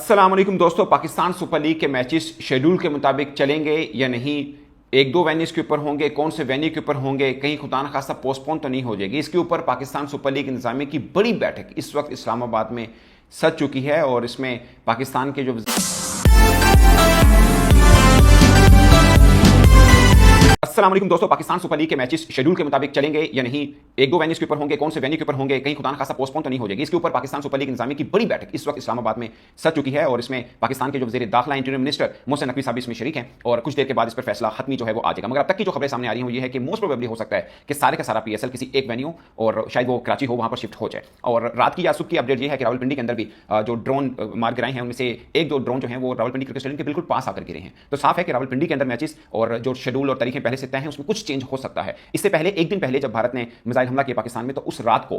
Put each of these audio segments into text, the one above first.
अस्सलाम वालेकुम दोस्तों। पाकिस्तान सुपर लीग के मैचेस शेड्यूल के मुताबिक चलेंगे या नहीं, एक दो वेन्यूज के ऊपर होंगे, कौन से वेन्यू के ऊपर होंगे, कहीं खुदा न खासा पोस्टपोन तो नहीं हो जाएगी, इसके ऊपर पाकिस्तान सुपर लीग इंतजामिया की बड़ी बैठक इस वक्त इस्लामाबाद में सज चुकी है। और इसमें पाकिस्तान के जो अस्सलाम वालेकुम दोस्तों, पाकिस्तान सुपर लीग के मैचेस शेड्यूल के मुताबिक चलेंगे या नहीं, एक दो वेन्यूज के ऊपर होंगे, कौन से वेन्यू के ऊपर होंगे, कहीं खुदा न खासा पोस्टपोन तो नहीं हो जाएगी, इसके ऊपर पाकिस्तान सुपर लीग इंतजामिया की बड़ी बैठक इस वक्त इस्लामाबाद में सज चुकी है। और इसमें पाकिस्तान के जो वज़ीर दाखिला इंटीरियर मिनिस्टर मोहसिन नकवी साहब इसमें शरीक हैं और कुछ देर के बाद इस पर फैसला हतमी जो है वो आ जाएगा। मगर अब तक की जो खबरें सामने आ रही हैं वो ये है कि मोस्ट प्रोबेबली हो सकता है कि सारे का सारा पीएसएल किसी एक वेन्यू और शायद वो कराची हो वहां पर शिफ्ट हो जाए। और रात की या सुबह की अपडेट ये है कि रावलपिंडी के अंदर भी जो ड्रोन मार गिराए हैं उनमें से एक दो ड्रोन जो हैं वो रावलपिंडी क्रिकेट स्टेडियम के बिल्कुल पास आकर गिरे हैं। तो साफ है कि रावलपिंडी के अंदर मैचेस और जो शेड्यूल और तारीखें पहले से तय हैं उसमें कुछ चेंज हो सकता है। इससे पहले एक दिन पहले जब भारत ने मिसाइल हमला किया पाकिस्तान में, तो उस रात को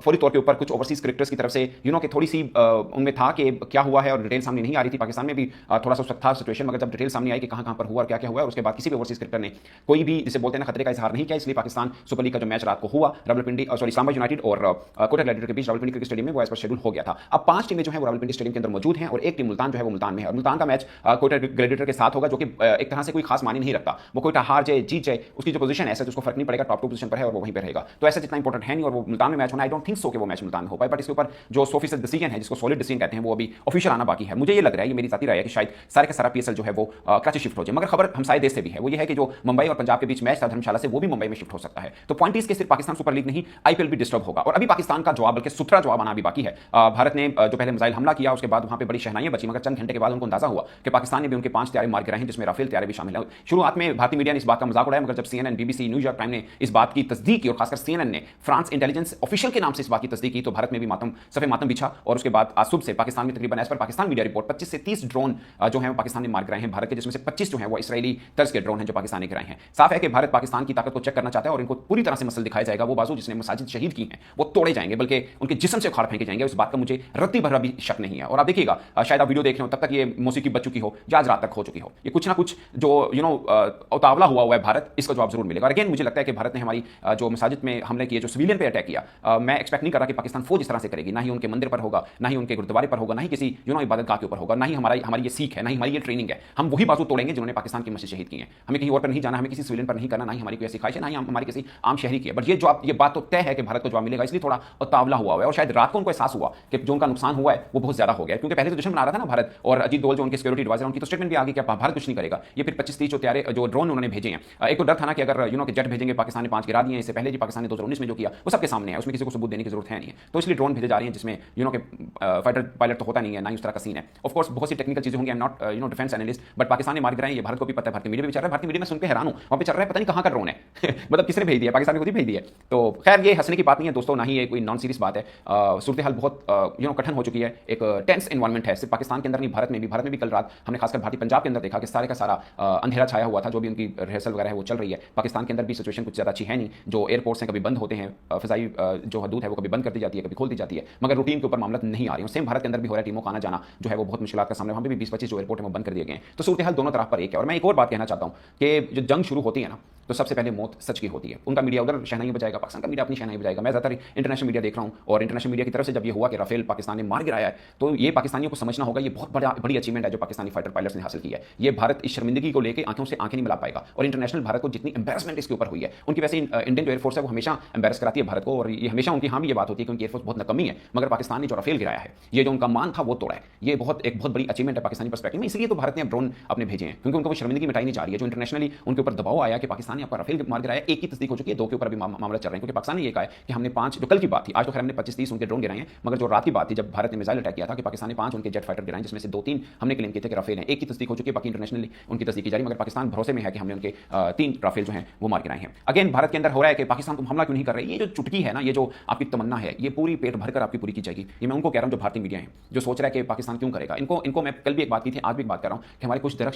फौरी तौर के ऊपर कुछ ओवरसीज क्रिकेटर्स की तरफ से कि थोड़ी सी उनमें था कि क्या हुआ है और डिटेल सामने नहीं आ रही थी। पाकिस्तान में भी थोड़ा सा था सिचुएशन, मगर जब डिटेल सामने आई कि कहां पर हुआ और क्या क्या हुआ है, उसके बाद किसी भी ओवरसीज क्रिकेटर ने कोई भी जिसे बोलते हैं ना खतरे का इजहार नहीं किया। इसलिए पाकिस्तान सुपर लीग का जो मैच रात को हुआ रावलपिंडी इस्लामाबाद यूनाइटेड और कोटा ग्लैडिएटर के बीच रावलपिंडी क्रिकेट स्टेडियम में वो एज पर शेड्यूल हो गया था। अब 5 टीमें जो है वो रावलपिंडी स्टेडियम के अंदर मौजूद हैं और एक टीम मुल्तान जो है वो मुल्तान में है। और मुल्तान का मैच कोटा ग्लैडिएटर के साथ होगा, जो कि एक तरह से कोई खास मानी नहीं रखता। वो कोटा हार जाए जीत जाए उसकी जो पोजीशन है ऐसा उसको फर्क नहीं पड़ेगा, टॉप 2 पोजीशन पर है और वो वहीं पर रहेगा। तो ऐसा जितना इंपॉर्टेंट है नहीं और वो मुल्तान में मैच होना, आई डोंट थिंक सो कि वो मैच मुल्तान में हो पाए। बट इसके ऊपर जो 100% डिसीजन है, जिसको सॉलिड डिसीजन कहते हैं, वो अभी ऑफिशियल आना बाकी है। मुझे ये लग रहा है, ये मेरी जाती राय है कि शायद सारे का सारा पीएसएल जो है वो कराची शिफ्ट हो जाए। मगर खबर हमसाये देश से भी है, वो ये है कि जो मुंबई और पंजाब के बीच मैच था धर्मशाला से, वो भी मुंबई में शिफ्ट हो सकता है। तो पॉइंट इसके सिर्फ पाकिस्तान सुपर लीग नहीं, आईपीएल भी डिस्टर्ब होगा। और अभी पाकिस्तान का जवाब, बल्कि सुथरा जवाब आना भी बाकी है। भारत ने जो पहले मिसाइल हमला किया उसके बाद वहां पर बड़ी शहनाइयां बची, मगर चंद घंटे के बाद उनको अंदाजा हुआ कि पाकिस्तान ने भी उनके 5 तैयारे मार गिराए हैं, जिसमें राफेल तैयारे भी शामिल है। शुरुआत में भारतीय मीडिया ने इस बात का मजाक उड़ाया, मगर जब सीएनएन, बीबीसी, न्यूयॉर्क टाइम ने इस बात की तस्दीक की और खासकर सीएनएन ने फ्रांस इंटेलिजेंस ऑफिशियल के नाम से इस बात की तस्दीक की, तो भारत में भी सफे मातम बिछा। और उसके बाद आज सुबह से पाकिस्तान में तकरीबन as per Pakistan media report 25 से 30 ड्रोन जो है पाकिस्तान ने मार गिराए हैं भारत के, जिसमें से 25 जो है वो इसराइली तर्ज के ड्रोन हैं जो पाकिस्तान ने गिराए हैं। साफ है कि भारत पाकिस्तान की ताकत को चेक करना चाहता है और इनको पूरी तरह से मसल दिखाया जाएगा। वो बाजू जिसने मसाजिद शहीद की हैं वो तोड़े जाएंगे, बल्कि उनके जिस्म से उखाड़ फेंके जाएंगे। इस बात का मुझे रत्ती भर भी शक नहीं है। और आप देखिएगा, शायद आप वीडियो देख रहे हो तब तक ये मौसीकी बच चुकी हो या आज रात तक हो चुकी हो, ये कुछ ना कुछ जो उतावला हुआ है भारत, इसका जवाब जरूर मिलेगा। और अगेन मुझे लगता है कि भारत ने हमारी जो मसाजिद में हमले किए, जो सिविलियन पे अटैक किया, मैं एक्सपेक्ट नहीं कर रहा कि पाकिस्तान फौज इस तरह से करेगी। ना ही उनके मंदिर पर होगा, ना ही उनके गुरुद्वारे पर होगा, ना ही किसी इबादत गाह के ऊपर होगा, ना ही हमारी ये सीख है, ना ही हमारी ये ट्रेनिंग है। हम वही बाजू तोड़ेंगे जिन्होंने पाकिस्तान की मस्जिद शहीद की है। हमें कहीं और पर नहीं जाना, हमें किसी सिविलियन पर नहीं करना, ना ही हमारी कोई ऐसी ख्वाहिश है, ना ही हमारी किसी आम शहरी की है। बट ये बात तो तय है कि भारत को जवाब मिलेगा, इसलिए थोड़ा उतावला हुआ है। और शायद रात को उनको एहसास हुआ कि जो उनका नुकसान हुआ है वो बहुत ज्यादा हो गया, क्योंकि पहले तो दुश्मन बना रहा था ना भारत। और अजीत डोल जो उनके सिक्योरिटी एडवाइजर, उनकी तो स्टेटमेंट भी आ गई कि भारत कुछ नहीं करेगा। ये फिर 25-30 जो ड्रोन उन्होंने भेजे हैं, एक तो डर था ना कि अगर जेट भेजेंगे, पाकिस्तान ने 5 गिरा दिए। इससे पहले जी पाकिस्तान ने 2019 में जो किया वो सबके सामने है, उसमें किसी को सबूत देने की जरूरत है नहीं है। तो इसलिए ड्रोन भेजे जा रहे हैं जिसमें फाइटर पायलट तो होता नहीं है, ना ही उस तरह का सीन है। ऑफ कोर्स बहुत सी टेक्निकल चीजें होंगी, I am not defence analyst, but Pakistan ने मार गिराए, ये भारत को भी पता है, भारतीय मीडिया भी चल रहा है। भारतीय मीडिया में सुन के हैरान हूं, वहां पे चल रहा है पता नहीं कहां का ड्रोन है मतलब किसने भेज दिया, पाकिस्तान ने खुद ही भेज दिया। तो खैर ये हंसने की बात नहीं है दोस्तों, ना ही ये कोई नॉन सीरियस बात है। सूरत हाल बहुत कठिन हो चुकी है, एक टेंस एनवायरमेंट है, सिर्फ पाकिस्तान के अंदर नहीं, भारत में भी कल रात हमने खासकर भारतीय पंजाब के अंदर देखा कि सारे का सारा अंधेरा छाया हुआ था। जो भी उनकी रिहर्सल वगैरह है वो चल रही है। पाकिस्तान के अंदर भी सिचुएशन कुछ ज़्यादा अच्छी है नहीं। जो एयरपोर्ट्स हैं कभी बंद होते हैं, फिजाई जो हदूद है वो कभी बंद कर दी जाती है, कभी खोल दी जाती है, मगर रूटीन के ऊपर मामला नहीं आ रही है। सेम भारत के अंदर भी हो रहा है, टीमों का आना जाना जो है वो बहुत मुश्किल का सामने, वहाँ भी 20-25 जो एयरपोर्ट है वो बंद कर दिए गए हैं। तो सूरत हाल दोनों तरफ पर एक है। और मैं एक और बात कहना चाहता हूँ कि जो जंग शुरू होती है ना, तो सबसे पहले मौत सच की होती है। उनका मीडिया उधर शहनाई बजाएगा, पाकिस्तान का मीडिया अपनी शहनाई बजाएगा। मैं ज़्यादातर इंटरनेशनल मीडिया देख रहा हूँ और इंटरनेशनल मीडिया की तरफ से जब ये हुआ कि राफेल पाकिस्तान ने मार गिराया है, तो ये पाकिस्तानियों को समझना होगा ये बहुत बड़ी अचीवमेंट है जो पाकिस्तानी फाइटर पायलट्स ने हासिल की है। ये भारत इस शर्मिंदगी को लेकर आंखों से आंखें नहीं मिला पाएगा। और इंटरनेशनल भारत को जितनी एम्बेरसमेंट इसके ऊपर हुई है, उनकी वैसे इंडियन जो एयरफोर्स है वो हमेशा एम्बेरस कराती है भारत को, और ये हमेशा उनकी हाँ भी ये बात होती है कि उनकी एयरफोर्स बहुत नकमी है। मगर पाकिस्तान ने जो राफेल गिराया है, ये जो उनका मान था वो तोड़ा है, ये एक बहुत बड़ी अचीवमेंट है पाकिस्तानी पर्सपेक्टिव में। इसलिए तो भारत ने ड्रोन अपने भेजे हैं, क्योंकि उनको वो शर्मिंदगी मिटाई नहीं जा रही है। जो इंटरनेशनली उनके ऊपर दबाव आया कि पाकिस्तान ने आपका राफेल मार गिराया, एक की तस्दीक हो चुकी है, 2 के ऊपर भी मामला चल रहा है, क्योंकि पाकिस्तान ने ये कहा है कि हमने 5, जो कल की बात थी, आज तो खैर हमने 25-30 उनके ड्रोन गिराए हैं, मगर जो रात की बात थी जब भारत ने मिसाइल अटैक किया था कि पाकिस्तान ने 5 उनके जेट फाइटर गिराए, जिसमें से 2-3 हमने क्लेम किए थे कि राफेल हैं। एक की तस्दीक हो चुकी है, बाकी इंटरनेशनली उनकी तस्दीक की जा रही है, मगर पाकिस्तान भरोसे में है कि हमने उनके 3 राफेल जो हैं वो मार गिराए हैं। अगेन भारत के अंदर हो रहा है कि पाकिस्तान तुम हमला क्यों नहीं कर रहे। ये जो चुटकी है ना, ये जो आपकी तमन्ना है, ये पूरी पेट भरकर आपकी पूरी की जाएगी। ये मैं उनको कह रहा हूं जो भारतीय मीडिया है, जो सोच रहा है कि पाकिस्तान क्यों करेगा। इनको मैं कल भी एक बात की थी, आज भी एक बात कर रहा हूं कि हमारे कुछ दरख्त